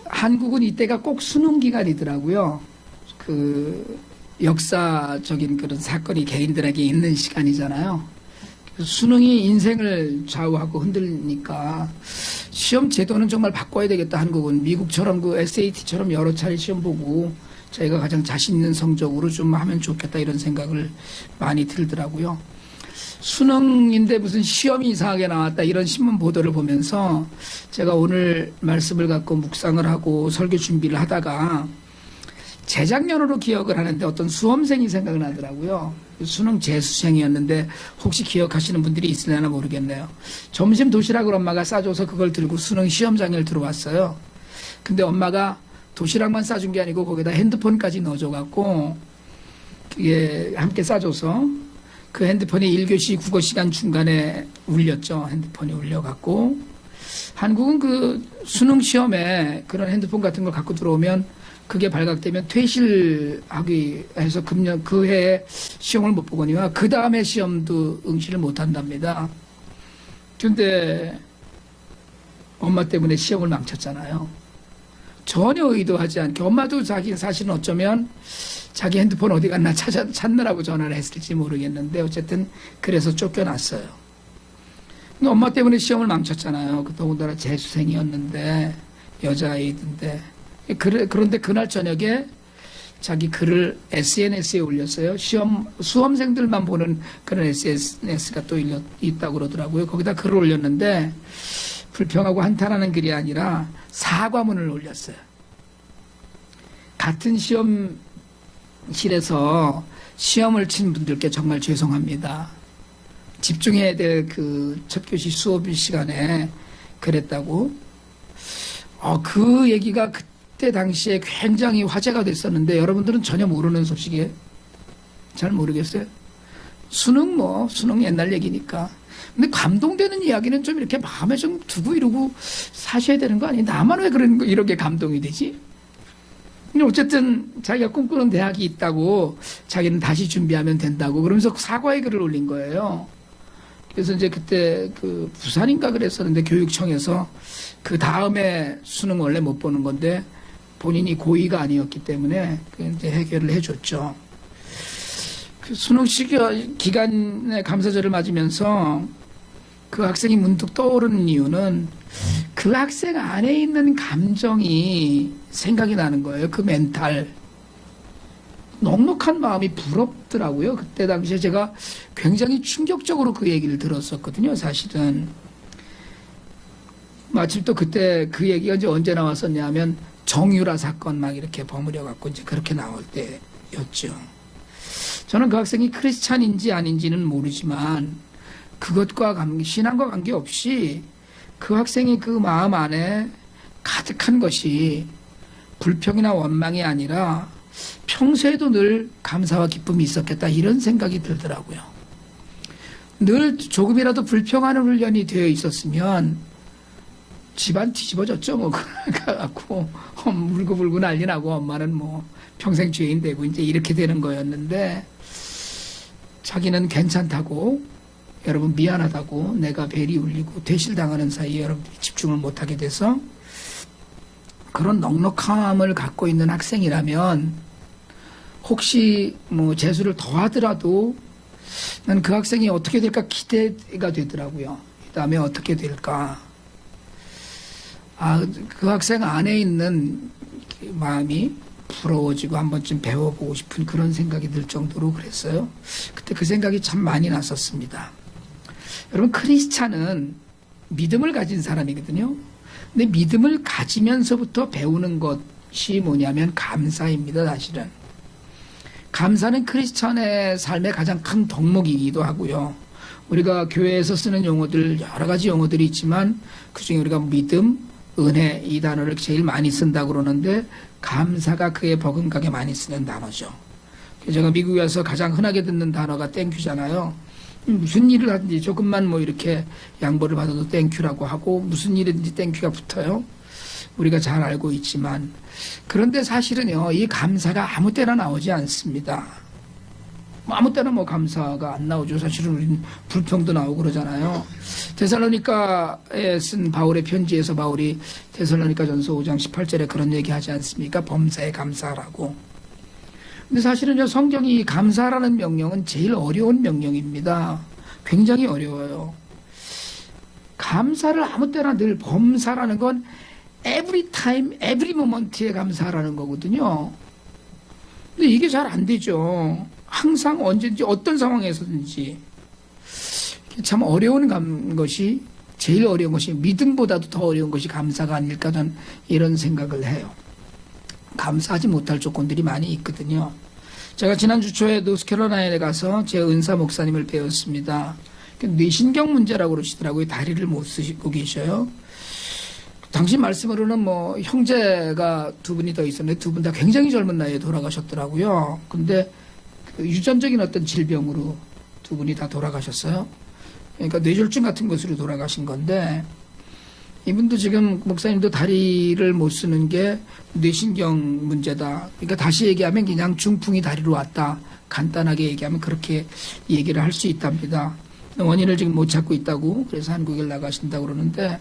한국은 이때가 꼭 수능 기간이더라고요. 그 역사적인 그런 사건이 개인들에게 있는 시간이잖아요. 수능이 인생을 좌우하고 흔들니까 시험 제도는 정말 바꿔야 되겠다. 한국은 미국처럼 그 SAT처럼 여러 차례 시험 보고 저희가 가장 자신 있는 성적으로 좀 하면 좋겠다 이런 생각을 많이 들더라고요. 수능인데 무슨 시험이 이상하게 나왔다 이런 신문 보도를 보면서 제가 오늘 말씀을 갖고 묵상을 하고 설교 준비를 하다가 재작년으로 기억을 하는데 어떤 수험생이 생각이 나더라고요. 수능 재수생이었는데 혹시 기억하시는 분들이 있으려나 모르겠네요. 점심 도시락을 엄마가 싸줘서 그걸 들고 수능 시험장을 들어왔어요. 근데 엄마가 도시락만 싸준 게 아니고 거기다 핸드폰까지 넣어줘갖고 그게 함께 싸줘서 그 핸드폰이 1교시 국어 시간 중간에 울렸죠. 핸드폰이 울려갖고 한국은 그 수능 시험에 그런 핸드폰 같은 걸 갖고 들어오면 그게 발각되면 퇴실하기 해서 금년 그 해에 시험을 못 보거니와 그 다음에 시험도 응시를 못 한답니다. 근데 엄마 때문에 시험을 망쳤잖아요. 전혀 의도하지 않게 엄마도 자기 사실은 어쩌면 자기 핸드폰 어디 갔나 찾느라고 전화를 했을지 모르겠는데 어쨌든 그래서 쫓겨났어요. 근데 엄마 때문에 시험을 망쳤잖아요. 더군다나 재수생이었는데 여자아이인데 그런데 그날 저녁에 자기 글을 SNS에 올렸어요. 수험생들만 보는 그런 SNS가 또 있다고 그러더라고요. 거기다 글을 올렸는데 불평하고 한탄하는 글이 아니라 사과문을 올렸어요. 같은 시험실에서 시험을 친 분들께 정말 죄송합니다. 집중해야 될 그 첫 교시 수업 시간에 그랬다고. 그 얘기가 그때 당시에 굉장히 화제가 됐었는데 여러분들은 전혀 모르는 소식이에요. 잘 모르겠어요. 수능 옛날 얘기니까. 근데 감동되는 이야기는 좀 이렇게 마음에 좀 두고 이러고 사셔야 되는 거 아니에요? 나만 왜 이렇게 감동이 되지? 근데 어쨌든 자기가 꿈꾸는 대학이 있다고 자기는 다시 준비하면 된다고 그러면서 사과의 글을 올린 거예요. 그래서 이제 그때 그 부산인가 그랬었는데 교육청에서 그 다음에 수능 원래 못 보는 건데 본인이 고의가 아니었기 때문에 이제 해결을 해줬죠. 그 수능 기간에 감사절을 맞으면서 그 학생이 문득 떠오르는 이유는 그 학생 안에 있는 감정이 생각이 나는 거예요. 그 멘탈. 넉넉한 마음이 부럽더라고요. 그때 당시에 제가 굉장히 충격적으로 그 얘기를 들었었거든요. 사실은. 마침 또 그때 그 얘기가 이제 언제 나왔었냐 하면 정유라 사건 막 이렇게 버무려 갖고 이제 그렇게 나올 때였죠. 저는 그 학생이 크리스찬인지 아닌지는 모르지만 그것과 신앙과 관계없이 그 학생이 그 마음 안에 가득한 것이 불평이나 원망이 아니라 평소에도 늘 감사와 기쁨이 있었겠다 이런 생각이 들더라고요. 늘 조금이라도 불평하는 훈련이 되어 있었으면 집안 뒤집어졌죠. 뭐 그래갖고 울고불고 난리 나고 엄마는 뭐 평생 죄인 되고 이제 이렇게 되는 거였는데 자기는 괜찮다고 여러분 미안하다고 내가 벨이 울리고 퇴실당하는 사이에 여러분들이 집중을 못하게 돼서 그런 넉넉함을 갖고 있는 학생이라면 혹시 뭐 재수를 더 하더라도 난 그 학생이 어떻게 될까 기대가 되더라고요. 그 다음에 어떻게 될까. 그 학생 안에 있는 마음이 부러워지고 한 번쯤 배워보고 싶은 그런 생각이 들 정도로 그랬어요. 그때 그 생각이 참 많이 났었습니다. 여러분 크리스찬은 믿음을 가진 사람이거든요. 근데 믿음을 가지면서부터 배우는 것이 뭐냐면 감사입니다. 사실은. 감사는 크리스찬의 삶의 가장 큰 덕목이기도 하고요. 우리가 교회에서 쓰는 용어들 여러 가지 용어들이 있지만 그중에 우리가 믿음, 은혜 이 단어를 제일 많이 쓴다고 그러는데 감사가 그에 버금가게 많이 쓰는 단어죠. 제가 미국에 와서 가장 흔하게 듣는 단어가 땡큐잖아요. 무슨 일을 하든지 조금만 뭐 이렇게 양보를 받아도 땡큐라고 하고 무슨 일이든지 땡큐가 붙어요. 우리가 잘 알고 있지만 그런데 사실은요 이 감사가 아무 때나 나오지 않습니다. 뭐 아무 때나 뭐 감사가 안 나오죠. 사실은 우리는 불평도 나오고 그러잖아요. 데살로니가에 쓴 바울의 편지에서 바울이 데살로니가전서 5장 18절에 그런 얘기 하지 않습니까? 범사에 감사하라고. 근데 사실은요, 성경이 감사라는 명령은 제일 어려운 명령입니다. 굉장히 어려워요. 감사를 아무 때나 늘 범사라는 건 every time, every moment에 감사라는 거거든요. 근데 이게 잘 안 되죠. 항상 언제든지 어떤 상황에서든지. 참 어려운 것이, 제일 어려운 것이 믿음보다도 더 어려운 것이 감사가 아닐까 저는 이런 생각을 해요. 감사하지 못할 조건들이 많이 있거든요. 제가 지난주 초에 노스캐롤라이나에 가서 제 은사 목사님을 배웠습니다. 뇌신경 문제라고 그러시더라고요. 다리를 못 쓰시고 계셔요. 당시 말씀으로는 뭐 형제가 두 분이 더 있었는데 두 분 다 굉장히 젊은 나이에 돌아가셨더라고요. 근데 그 유전적인 어떤 질병으로 두 분이 다 돌아가셨어요. 그러니까 뇌졸중 같은 것으로 돌아가신 건데 이분도 지금 목사님도 다리를 못 쓰는 게 뇌신경 문제다. 그러니까 다시 얘기하면 그냥 중풍이 다리로 왔다. 간단하게 얘기하면 그렇게 얘기를 할 수 있답니다. 원인을 지금 못 찾고 있다고 그래서 한국에 나가신다고 그러는데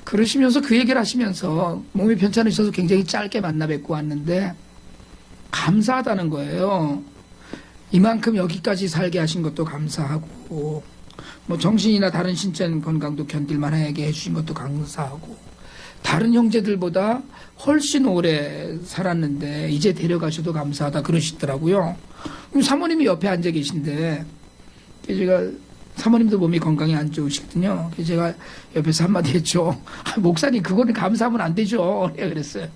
그러시면서 그 얘기를 하시면서 몸이 편찮으셔서 굉장히 짧게 만나 뵙고 왔는데 감사하다는 거예요. 이만큼 여기까지 살게 하신 것도 감사하고 뭐 정신이나 다른 신체 건강도 견딜만하게 해주신 것도 감사하고 다른 형제들보다 훨씬 오래 살았는데 이제 데려가셔도 감사하다 그러시더라고요. 사모님이 옆에 앉아 계신데 제가 사모님도 몸이 건강이 안 좋으시거든요. 그래서 제가 옆에서 한마디 했죠. 목사님 그거는 감사하면 안 되죠. 내가 그랬어요.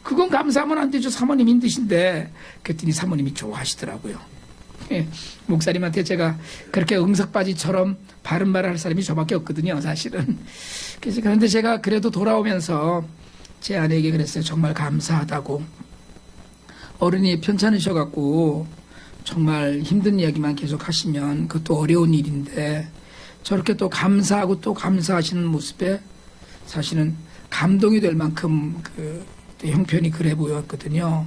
그건 감사하면 안 되죠. 사모님 힘드신데. 그랬더니 사모님이 좋아하시더라고요. 예, 목사님한테 제가 그렇게 응석바지처럼 바른 말을 할 사람이 저밖에 없거든요. 사실은. 그래서 그런데 제가 그래도 돌아오면서 제 아내에게 그랬어요. 정말 감사하다고. 어른이 편찮으셔갖고 정말 힘든 이야기만 계속 하시면 그것도 어려운 일인데 저렇게 또 감사하고 또 감사하시는 모습에 사실은 감동이 될 만큼 그 형편이 그래 보였거든요.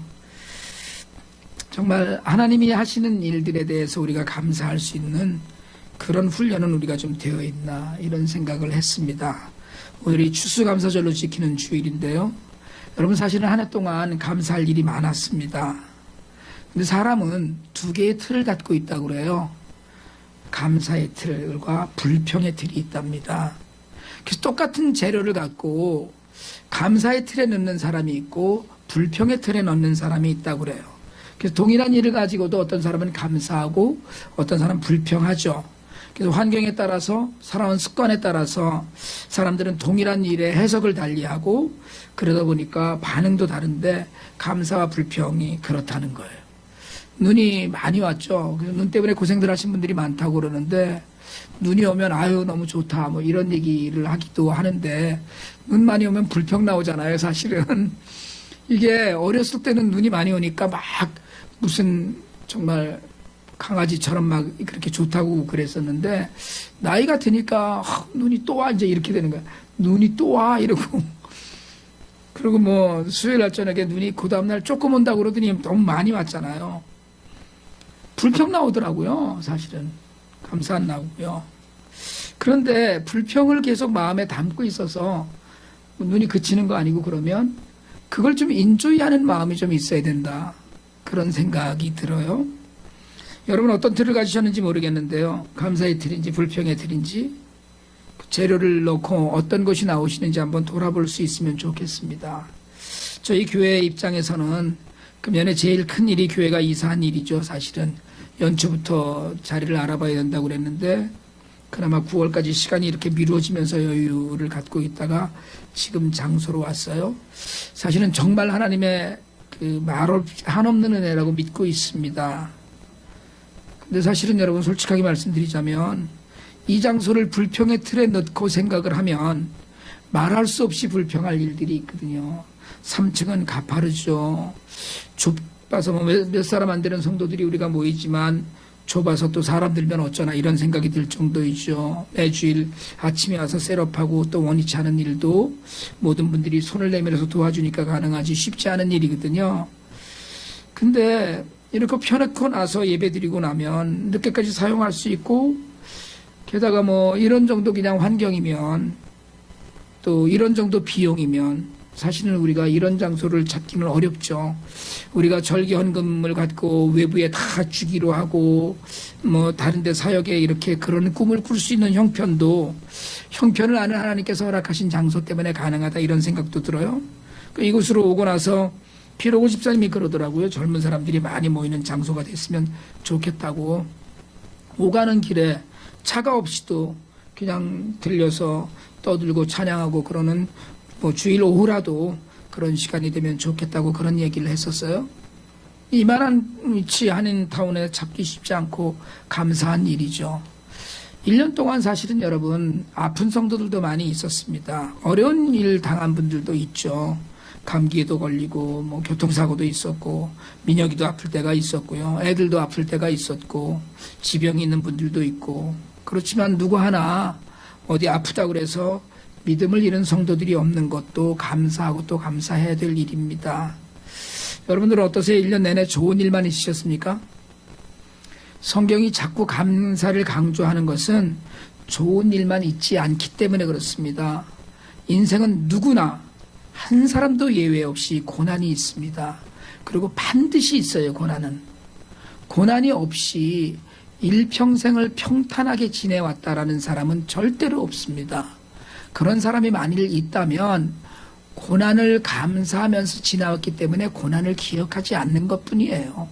정말 하나님이 하시는 일들에 대해서 우리가 감사할 수 있는 그런 훈련은 우리가 좀 되어 있나 이런 생각을 했습니다. 오늘이 추수감사절로 지키는 주일인데요. 여러분 사실은 한 해 동안 감사할 일이 많았습니다. 근데 사람은 두 개의 틀을 갖고 있다고 그래요. 감사의 틀과 불평의 틀이 있답니다. 그래서 똑같은 재료를 갖고 감사의 틀에 넣는 사람이 있고 불평의 틀에 넣는 사람이 있다고 그래요. 그래서 동일한 일을 가지고도 어떤 사람은 감사하고 어떤 사람은 불평하죠. 그래서 환경에 따라서 살아온 습관에 따라서 사람들은 동일한 일의 해석을 달리하고 그러다 보니까 반응도 다른데 감사와 불평이 그렇다는 거예요. 눈이 많이 왔죠. 그래서 눈 때문에 고생들 하신 분들이 많다고 그러는데 눈이 오면 아유 너무 좋다 뭐 이런 얘기를 하기도 하는데 눈 많이 오면 불평 나오잖아요. 사실은 이게 어렸을 때는 눈이 많이 오니까 막 무슨 정말 강아지처럼 막 그렇게 좋다고 그랬었는데 나이가 드니까 눈이 또 와 이제 이렇게 되는 거야. 눈이 또 와 이러고 그리고 뭐 수요일 날 저녁에 눈이 그 다음날 조금 온다고 그러더니 너무 많이 왔잖아요. 불평 나오더라고요. 사실은 감사 안 나오고요. 그런데 불평을 계속 마음에 담고 있어서 눈이 그치는 거 아니고 그러면 그걸 좀 인조이하는 마음이 좀 있어야 된다. 그런 생각이 들어요. 여러분 어떤 틀을 가지셨는지 모르겠는데요. 감사의 틀인지 불평의 틀인지 재료를 넣고 어떤 것이 나오시는지 한번 돌아볼 수 있으면 좋겠습니다. 저희 교회 입장에서는 금년에 제일 큰 일이 교회가 이사한 일이죠. 사실은 연초부터 자리를 알아봐야 된다고 그랬는데 그나마 9월까지 시간이 이렇게 미루어지면서 여유를 갖고 있다가 지금 장소로 왔어요. 사실은 정말 하나님의 그 한없는 은혜라고 믿고 있습니다. 근데 사실은 여러분 솔직하게 말씀드리자면 이 장소를 불평의 틀에 넣고 생각을 하면 말할 수 없이 불평할 일들이 있거든요. 3층은 가파르죠. 좁아서 몇 사람 안 되는 성도들이 우리가 모이지만 좁아서 또 사람 들면 어쩌나 이런 생각이 들 정도이죠. 매주일 아침에 와서 셋업하고 또 원위치 않은 일도 모든 분들이 손을 내밀어서 도와주니까 가능하지 쉽지 않은 일이거든요. 근데 이렇게 펴놓고 나서 예배드리고 나면 늦게까지 사용할 수 있고, 게다가 뭐 이런 정도 그냥 환경이면, 또 이런 정도 비용이면 사실은 우리가 이런 장소를 찾기는 어렵죠. 우리가 절기헌금을 갖고 외부에 다 주기로 하고 뭐 다른 데 사역에 이렇게 그런 꿈을 꿀 수 있는 형편을 아는 하나님께서 허락하신 장소 때문에 가능하다, 이런 생각도 들어요. 이곳으로 오고 나서 피로고 집사님이 그러더라고요. 젊은 사람들이 많이 모이는 장소가 됐으면 좋겠다고. 오가는 길에 차가 없이도 그냥 들려서 떠들고 찬양하고 그러는, 뭐 주일 오후라도 그런 시간이 되면 좋겠다고 그런 얘기를 했었어요. 이만한 위치 한인타운에 찾기 쉽지 않고 감사한 일이죠. 1년 동안 사실은 여러분 아픈 성도들도 많이 있었습니다. 어려운 일 당한 분들도 있죠. 감기에도 걸리고 뭐 교통사고도 있었고 민혁이도 아플 때가 있었고요. 애들도 아플 때가 있었고 지병이 있는 분들도 있고. 그렇지만 누구 하나 어디 아프다 그래서 믿음을 잃은 성도들이 없는 것도 감사하고 또 감사해야 될 일입니다. 여러분들은 어떠세요? 1년 내내 좋은 일만 있으셨습니까? 성경이 자꾸 감사를 강조하는 것은 좋은 일만 있지 않기 때문에 그렇습니다. 인생은 누구나 한 사람도 예외 없이 고난이 있습니다. 그리고 반드시 있어요, 고난은. 고난이 없이 일평생을 평탄하게 지내왔다라는 사람은 절대로 없습니다. 그런 사람이 만일 있다면 고난을 감사하면서 지나왔기 때문에 고난을 기억하지 않는 것뿐이에요.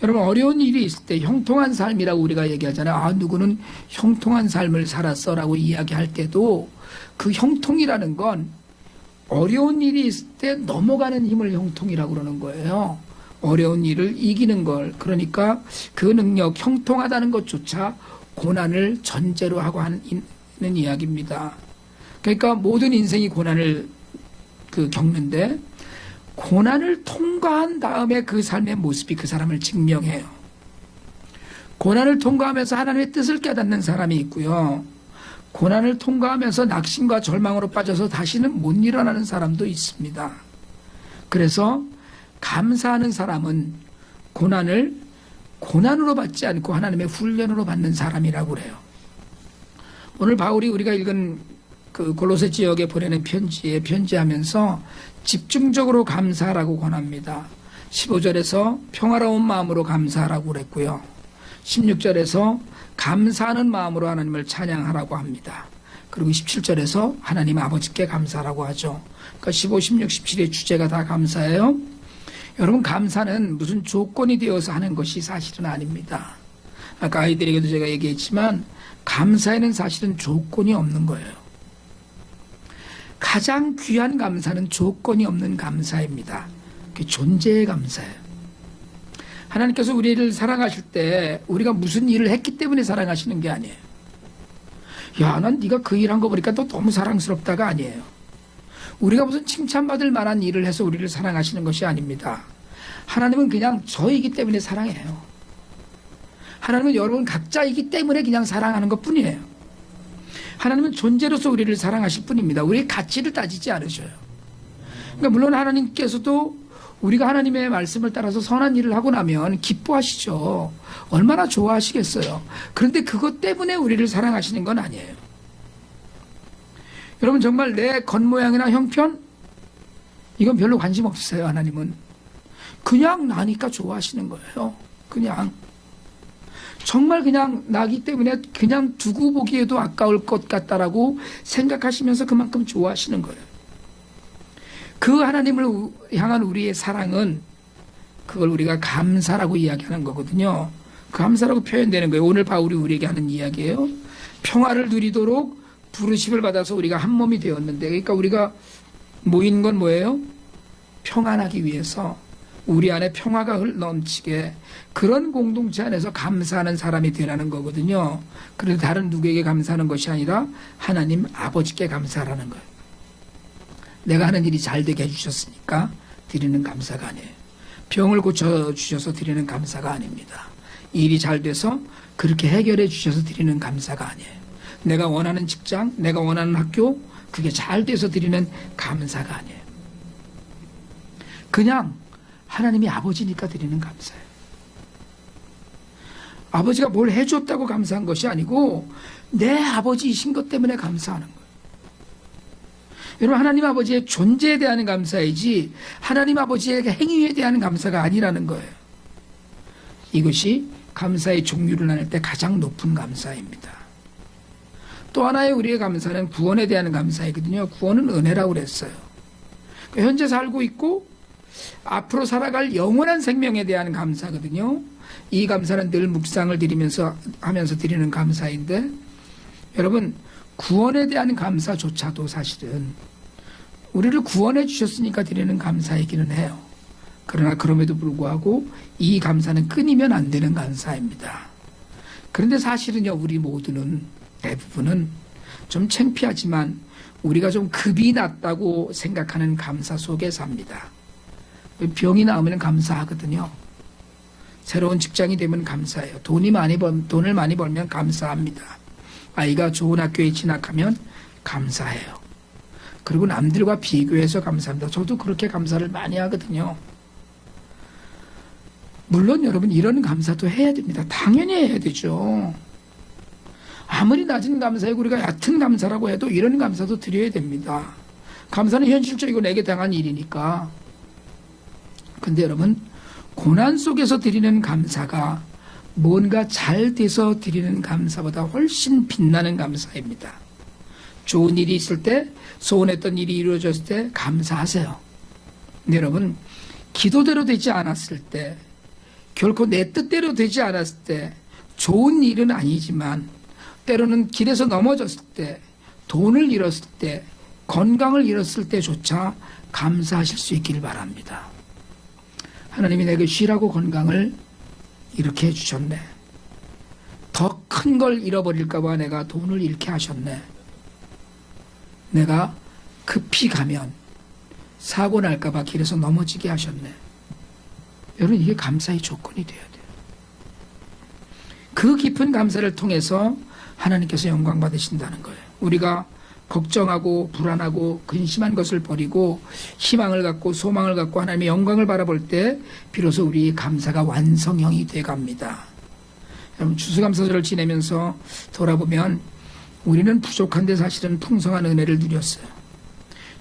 여러분, 어려운 일이 있을 때 형통한 삶이라고 우리가 얘기하잖아요. 아, 누구는 형통한 삶을 살았어 라고 이야기할 때도 그 형통이라는 건 어려운 일이 있을 때 넘어가는 힘을 형통이라고 그러는 거예요. 어려운 일을 이기는 걸. 그러니까 그 능력, 형통하다는 것조차 고난을 전제로 하고 하는 이야기입니다. 그러니까 모든 인생이 고난을 겪는데 고난을 통과한 다음에 그 삶의 모습이 그 사람을 증명해요. 고난을 통과하면서 하나님의 뜻을 깨닫는 사람이 있고요. 고난을 통과하면서 낙심과 절망으로 빠져서 다시는 못 일어나는 사람도 있습니다. 그래서 감사하는 사람은 고난을 고난으로 받지 않고 하나님의 훈련으로 받는 사람이라고 그래요. 오늘 바울이 우리가 읽은 그 골로새 지역에 보내는 편지에 편지하면서 집중적으로 감사하라고 권합니다. 15절에서 평화로운 마음으로 감사하라고 그랬고요. 16절에서 감사하는 마음으로 하나님을 찬양하라고 합니다. 그리고 17절에서 하나님 아버지께 감사하라고 하죠. 그러니까 15, 16, 17의 주제가 다 감사예요. 여러분, 감사는 무슨 조건이 되어서 하는 것이 사실은 아닙니다. 아까 아이들에게도 제가 얘기했지만 감사에는 사실은 조건이 없는 거예요. 가장 귀한 감사는 조건이 없는 감사입니다. 그게 존재의 감사예요. 하나님께서 우리를 사랑하실 때 우리가 무슨 일을 했기 때문에 사랑하시는 게 아니에요. 야, 난 네가 그 일한 거 보니까 너 너무 사랑스럽다가 아니에요. 우리가 무슨 칭찬받을 만한 일을 해서 우리를 사랑하시는 것이 아닙니다. 하나님은 그냥 저이기 때문에 사랑해요. 하나님은 여러분 각자이기 때문에 그냥 사랑하는 것 뿐이에요. 하나님은 존재로서 우리를 사랑하실 뿐입니다. 우리의 가치를 따지지 않으셔요. 그러니까 물론 하나님께서도 우리가 하나님의 말씀을 따라서 선한 일을 하고 나면 기뻐하시죠. 얼마나 좋아하시겠어요. 그런데 그것 때문에 우리를 사랑하시는 건 아니에요. 여러분, 정말 내 겉모양이나 형편? 이건 별로 관심 없으세요. 하나님은 그냥 나니까 좋아하시는 거예요. 그냥 정말 그냥 나기 때문에 그냥 두고 보기에도 아까울 것 같다라고 생각하시면서 그만큼 좋아하시는 거예요. 그 하나님을 향한 우리의 사랑은 그걸 우리가 감사라고 이야기하는 거거든요. 감사라고 표현되는 거예요. 오늘 바울이 우리에게 하는 이야기예요. 평화를 누리도록 부르심을 받아서 우리가 한 몸이 되었는데, 그러니까 우리가 모인 건 뭐예요? 평안하기 위해서 우리 안에 평화가 넘치게 그런 공동체 안에서 감사하는 사람이 되라는 거거든요. 그래서 다른 누구에게 감사하는 것이 아니라 하나님 아버지께 감사하라는 거예요. 내가 하는 일이 잘 되게 해주셨으니까 드리는 감사가 아니에요. 병을 고쳐주셔서 드리는 감사가 아닙니다. 일이 잘 돼서 그렇게 해결해 주셔서 드리는 감사가 아니에요. 내가 원하는 직장, 내가 원하는 학교, 그게 잘 돼서 드리는 감사가 아니에요. 그냥 하나님이 아버지니까 드리는 감사예요. 아버지가 뭘 해줬다고 감사한 것이 아니고 내 아버지이신 것 때문에 감사하는 거예요. 여러분, 하나님 아버지의 존재에 대한 감사이지 하나님 아버지의 행위에 대한 감사가 아니라는 거예요. 이것이 감사의 종류를 나눌 때 가장 높은 감사입니다. 또 하나의 우리의 감사는 구원에 대한 감사이거든요. 구원은 은혜라고 그랬어요. 현재 살고 있고 앞으로 살아갈 영원한 생명에 대한 감사거든요. 이 감사는 늘 묵상을 하면서 드리는 감사인데, 여러분, 구원에 대한 감사조차도 사실은 우리를 구원해 주셨으니까 드리는 감사이기는 해요. 그러나 그럼에도 불구하고 이 감사는 끊이면 안 되는 감사입니다. 그런데 사실은요, 우리 모두는, 대부분은 좀 창피하지만 우리가 좀 급이 낮다고 생각하는 감사 속에 삽니다. 병이 나으면 감사하거든요. 새로운 직장이 되면 감사해요. 돈을 많이 벌면 감사합니다. 아이가 좋은 학교에 진학하면 감사해요. 그리고 남들과 비교해서 감사합니다. 저도 그렇게 감사를 많이 하거든요. 물론 여러분, 이런 감사도 해야 됩니다. 당연히 해야 되죠. 아무리 낮은 감사에 우리가 얕은 감사라고 해도 이런 감사도 드려야 됩니다. 감사는 현실적이고 내게 당한 일이니까. 근데 여러분, 고난 속에서 드리는 감사가 뭔가 잘 돼서 드리는 감사보다 훨씬 빛나는 감사입니다. 좋은 일이 있을 때, 소원했던 일이 이루어졌을 때 감사하세요. 근데 여러분, 기도대로 되지 않았을 때, 결코 내 뜻대로 되지 않았을 때, 좋은 일은 아니지만 때로는 길에서 넘어졌을 때, 돈을 잃었을 때, 건강을 잃었을 때조차 감사하실 수 있기를 바랍니다. 하나님이 내게 쉬라고 건강을 이렇게 해주셨네. 더 큰 걸 잃어버릴까 봐 내가 돈을 잃게 하셨네. 내가 급히 가면 사고 날까 봐 길에서 넘어지게 하셨네. 여러분, 이게 감사의 조건이 되어야 돼요. 그 깊은 감사를 통해서 하나님께서 영광 받으신다는 거예요. 우리가 걱정하고 불안하고 근심한 것을 버리고 희망을 갖고 소망을 갖고 하나님의 영광을 바라볼 때 비로소 우리의 감사가 완성형이 돼갑니다. 여러분, 추수감사절을 지내면서 돌아보면 우리는 부족한데 사실은 풍성한 은혜를 누렸어요.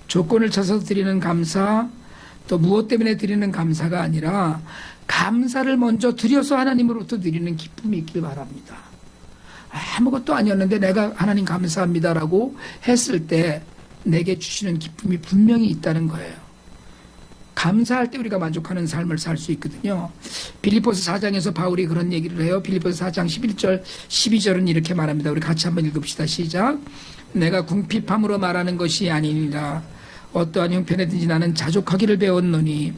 조건을 찾아서 드리는 감사, 또 무엇 때문에 드리는 감사가 아니라 감사를 먼저 드려서 하나님으로부터 드리는 기쁨이 있길 바랍니다. 아무것도 아니었는데 내가 하나님 감사합니다라고 했을 때 내게 주시는 기쁨이 분명히 있다는 거예요. 감사할 때 우리가 만족하는 삶을 살 수 있거든요. 빌립보서 4장에서 바울이 그런 얘기를 해요. 빌립보서 4장 11절 12절은 이렇게 말합니다. 우리 같이 한번 읽읍시다. 시작. 내가 궁핍함으로 말하는 것이 아니니라. 어떠한 형편에든지 나는 자족하기를 배웠노니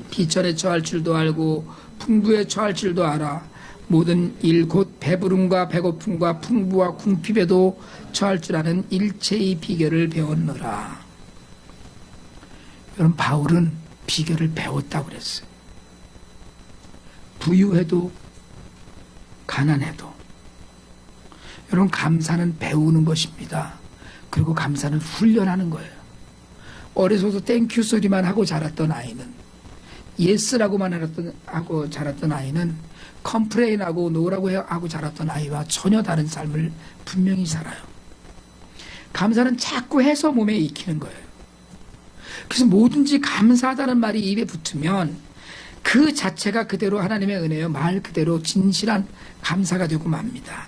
비천에 처할 줄도 알고 풍부에 처할 줄도 알아. 모든 일 곧 배부름과 배고픔과 풍부와 궁핍에도 처할 줄 아는 일체의 비결을 배웠노라. 여러분, 바울은 비결을 배웠다고 그랬어요. 부유해도 가난해도. 여러분, 감사는 배우는 것입니다. 그리고 감사는 훈련하는 거예요. 어려서도 땡큐 소리만 하고 자랐던 아이는, 예스라고만 하고 자랐던 아이는 컴플레인하고 노라고 하고 자랐던 아이와 전혀 다른 삶을 분명히 살아요. 감사는 자꾸 해서 몸에 익히는 거예요. 그래서 뭐든지 감사하다는 말이 입에 붙으면 그 자체가 그대로 하나님의 은혜요, 말 그대로 진실한 감사가 되고 맙니다.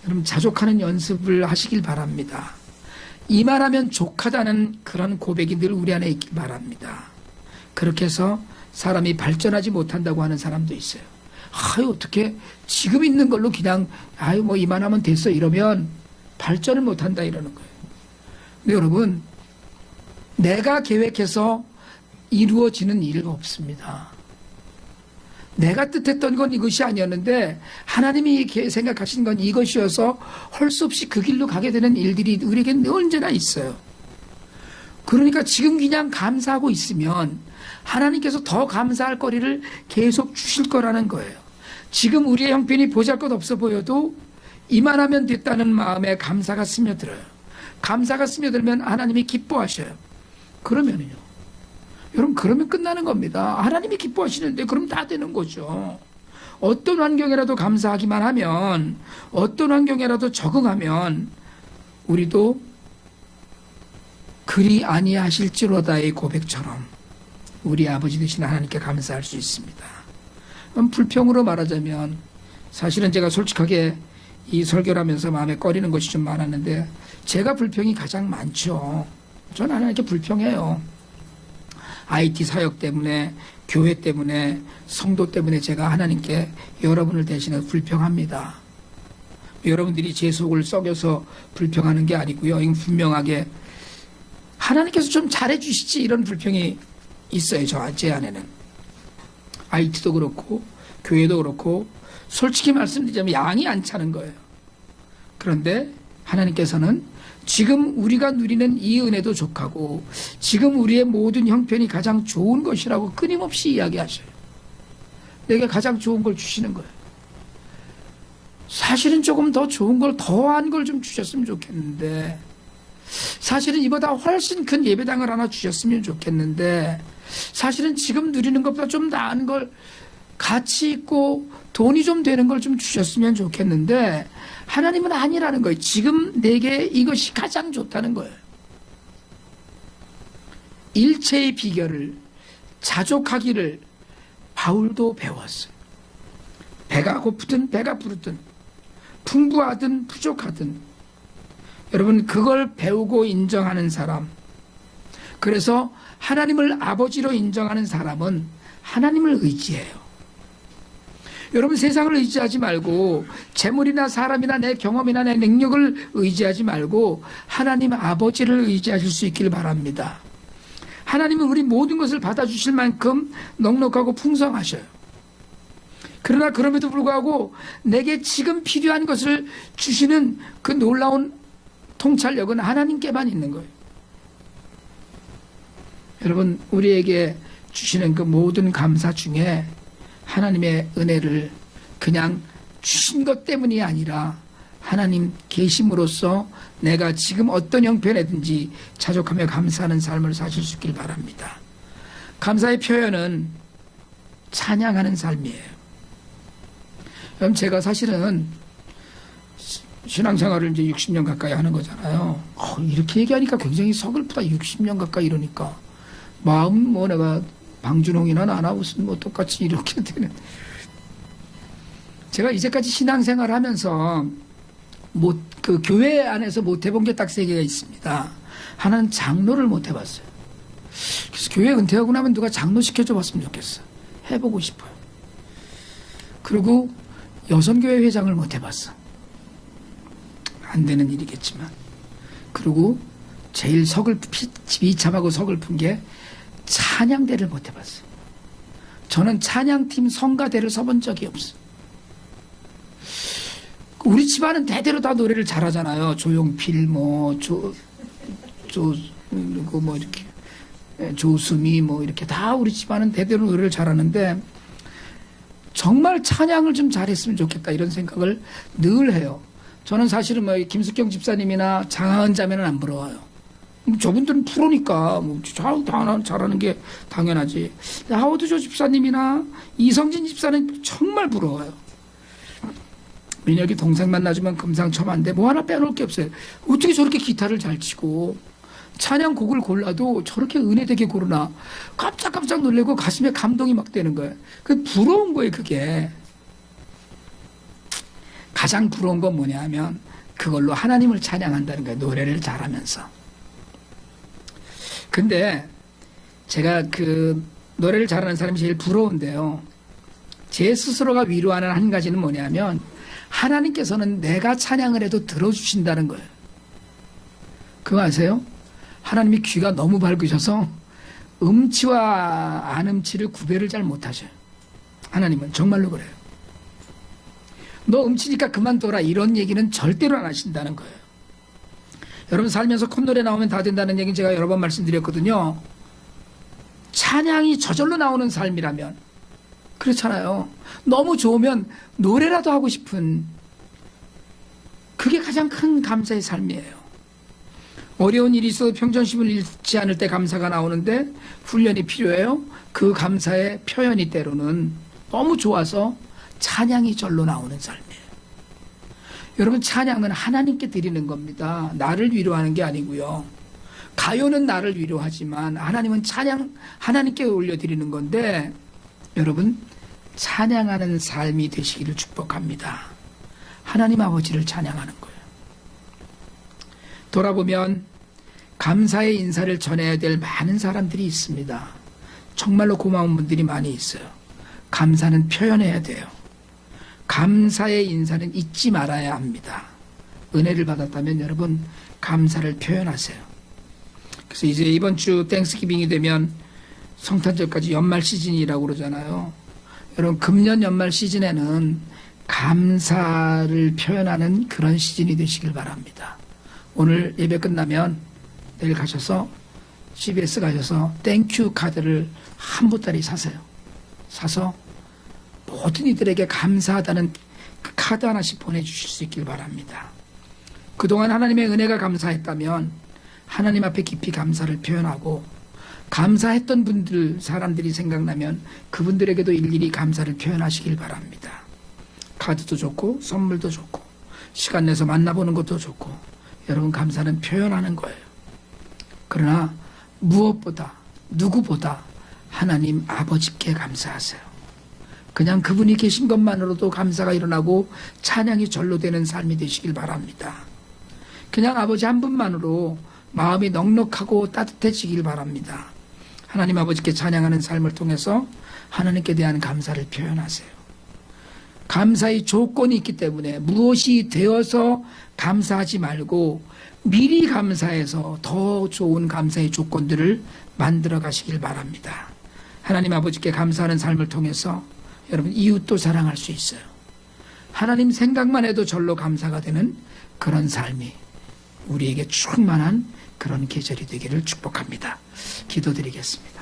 여러분, 자족하는 연습을 하시길 바랍니다. 이만하면 족하다는 그런 고백이 늘 우리 안에 있길 바랍니다. 그렇게 해서 사람이 발전하지 못한다고 하는 사람도 있어요. 아유, 어떻게 지금 있는 걸로 그냥 아유 뭐 이만하면 됐어 이러면 발전을 못한다 이러는 거예요. 근데 여러분, 내가 계획해서 이루어지는 일은 없습니다. 내가 뜻했던 건 이것이 아니었는데 하나님이 생각하신 건 이것이어서 할 수 없이 그 길로 가게 되는 일들이 우리에게 언제나 있어요. 그러니까 지금 그냥 감사하고 있으면 하나님께서 더 감사할 거리를 계속 주실 거라는 거예요. 지금 우리의 형편이 보잘것없어 보여도 이만하면 됐다는 마음에 감사가 스며들어요. 감사가 스며들면 하나님이 기뻐하셔요. 그러면요, 여러분, 그러면 끝나는 겁니다. 하나님이 기뻐하시는데 그럼 다 되는 거죠. 어떤 환경이라도 감사하기만 하면, 어떤 환경이라도 적응하면 우리도 그리 아니하실지로다의 고백처럼 우리 아버지 되신 하나님께 감사할 수 있습니다. 불평으로 말하자면, 사실은 제가 솔직하게 이 설교를 하면서 마음에 꺼리는 것이 좀 많았는데, 제가 불평이 가장 많죠. 저는 하나님께 불평해요. IT 사역 때문에, 교회 때문에, 성도 때문에 제가 하나님께 여러분을 대신해 불평합니다. 여러분들이 제 속을 썩여서 불평하는 게 아니고요. 이건 분명하게 하나님께서 좀 잘해주시지, 이런 불평이 있어요. 제 안에는. IT도 그렇고 교회도 그렇고 솔직히 말씀드리자면 양이 안 차는 거예요. 그런데 하나님께서는 지금 우리가 누리는 이 은혜도 족하고 지금 우리의 모든 형편이 가장 좋은 것이라고 끊임없이 이야기하셔요. 내게 가장 좋은 걸 주시는 거예요. 사실은 조금 더 좋은 걸, 더한 걸 좀 주셨으면 좋겠는데, 사실은 이보다 훨씬 큰 예배당을 하나 주셨으면 좋겠는데, 사실은 지금 누리는 것보다 좀 나은 걸, 가치 있고 돈이 좀 되는 걸 좀 주셨으면 좋겠는데, 하나님은 아니라는 거예요. 지금 내게 이것이 가장 좋다는 거예요. 일체의 비결을, 자족하기를 바울도 배웠어요. 배가 고프든 배가 부르든, 풍부하든 부족하든, 여러분, 그걸 배우고 인정하는 사람, 그래서 하나님을 아버지로 인정하는 사람은 하나님을 의지해요. 여러분, 세상을 의지하지 말고 재물이나 사람이나 내 경험이나 내 능력을 의지하지 말고 하나님 아버지를 의지하실 수 있길 바랍니다. 하나님은 우리 모든 것을 받아주실 만큼 넉넉하고 풍성하셔요. 그러나 그럼에도 불구하고 내게 지금 필요한 것을 주시는 그 놀라운 통찰력은 하나님께만 있는 거예요. 여러분, 우리에게 주시는 그 모든 감사 중에 하나님의 은혜를 그냥 주신 것 때문이 아니라 하나님 계심으로써 내가 지금 어떤 형편이든지 자족하며 감사하는 삶을 사실 수 있길 바랍니다. 감사의 표현은 찬양하는 삶이에요. 그럼 제가 사실은 신앙생활을 이제 60년 가까이 하는 거잖아요. 이렇게 얘기하니까 굉장히 서글프다. 60년 가까이 이러니까. 마음은 뭐 내가 방준홍이나 나나 무슨 뭐 똑같이 이렇게 되는. 제가 이제까지 신앙생활 하면서 그 교회 안에서 못 해본 게 딱 3개가 있습니다. 하나는 장로를 못 해봤어요. 그래서 교회 은퇴하고 나면 누가 장로 시켜줘 봤으면 좋겠어요. 해보고 싶어요. 그리고 여성교회 회장을 못 해봤어. 안 되는 일이겠지만. 그리고 제일 비참하고 서글픈 게 찬양대를 못 해봤어요. 저는 찬양팀 성가대를 서본 적이 없어요. 우리 집안은 대대로 다 노래를 잘하잖아요. 조용필, 이렇게, 조수미, 이렇게 다 우리 집안은 대대로 노래를 잘하는데, 정말 찬양을 좀 잘했으면 좋겠다, 이런 생각을 늘 해요. 저는 사실은 김숙경 집사님이나 장하은 자매는 안 부러워요. 저분들은 프로니까 잘하는 게 당연하지. 하워드 조 집사님이나 이성진 집사는 정말 부러워요. 민혁이 동생 만나주면 금상첨화인데 뭐 하나 빼놓을 게 없어요. 어떻게 저렇게 기타를 잘 치고 찬양곡을 골라도 저렇게 은혜되게 고르나. 깜짝깜짝 놀래고 가슴에 감동이 막 되는 거예요. 그 부러운 거예요. 그게 가장 부러운 건 뭐냐 하면 그걸로 하나님을 찬양한다는 거예요. 노래를 잘하면서. 근데 제가 그 노래를 잘하는 사람이 제일 부러운데요, 제 스스로가 위로하는 한 가지는 뭐냐면 하나님께서는 내가 찬양을 해도 들어주신다는 거예요. 그거 아세요? 하나님이 귀가 너무 밝으셔서 음치와 안음치를 구별을 잘 못하셔요. 하나님은 정말로 그래요. 너 음치니까 그만둬라, 이런 얘기는 절대로 안 하신다는 거예요. 여러분, 살면서 콧노래 나오면 다 된다는 얘기는 제가 여러 번 말씀드렸거든요. 찬양이 저절로 나오는 삶이라면 그렇잖아요. 너무 좋으면 노래라도 하고 싶은, 그게 가장 큰 감사의 삶이에요. 어려운 일이 있어도 평정심을 잃지 않을 때 감사가 나오는데 훈련이 필요해요. 그 감사의 표현이 때로는 너무 좋아서 찬양이 절로 나오는 삶이에요. 여러분, 찬양은 하나님께 드리는 겁니다. 나를 위로하는 게 아니고요. 가요는 나를 위로하지만 하나님은 찬양 하나님께 올려드리는 건데, 여러분, 찬양하는 삶이 되시기를 축복합니다. 하나님 아버지를 찬양하는 거예요. 돌아보면 감사의 인사를 전해야 될 많은 사람들이 있습니다. 정말로 고마운 분들이 많이 있어요. 감사는 표현해야 돼요. 감사의 인사는 잊지 말아야 합니다. 은혜를 받았다면 여러분, 감사를 표현하세요. 그래서 이제 이번 주 땡스기빙이 되면 성탄절까지 연말 시즌이라고 그러잖아요. 여러분, 금년 연말 시즌에는 감사를 표현하는 그런 시즌이 되시길 바랍니다. 오늘 예배 끝나면 내일 가셔서 CBS 가셔서 땡큐 카드를 한 보따리 사세요. 사서 모든 이들에게 감사하다는 그 카드 하나씩 보내주실 수 있길 바랍니다. 그동안 하나님의 은혜가 감사했다면 하나님 앞에 깊이 감사를 표현하고, 감사했던 분들, 사람들이 생각나면 그분들에게도 일일이 감사를 표현하시길 바랍니다. 카드도 좋고 선물도 좋고 시간 내서 만나보는 것도 좋고, 여러분, 감사는 표현하는 거예요. 그러나 무엇보다 누구보다 하나님 아버지께 감사하세요. 그냥 그분이 계신 것만으로도 감사가 일어나고 찬양이 절로 되는 삶이 되시길 바랍니다. 그냥 아버지 한 분만으로 마음이 넉넉하고 따뜻해지길 바랍니다. 하나님 아버지께 찬양하는 삶을 통해서 하나님께 대한 감사를 표현하세요. 감사의 조건이 있기 때문에 무엇이 되어서 감사하지 말고 미리 감사해서 더 좋은 감사의 조건들을 만들어 가시길 바랍니다. 하나님 아버지께 감사하는 삶을 통해서 여러분, 이웃도 사랑할 수 있어요. 하나님 생각만 해도 절로 감사가 되는 그런 삶이 우리에게 충만한 그런 계절이 되기를 축복합니다. 기도드리겠습니다.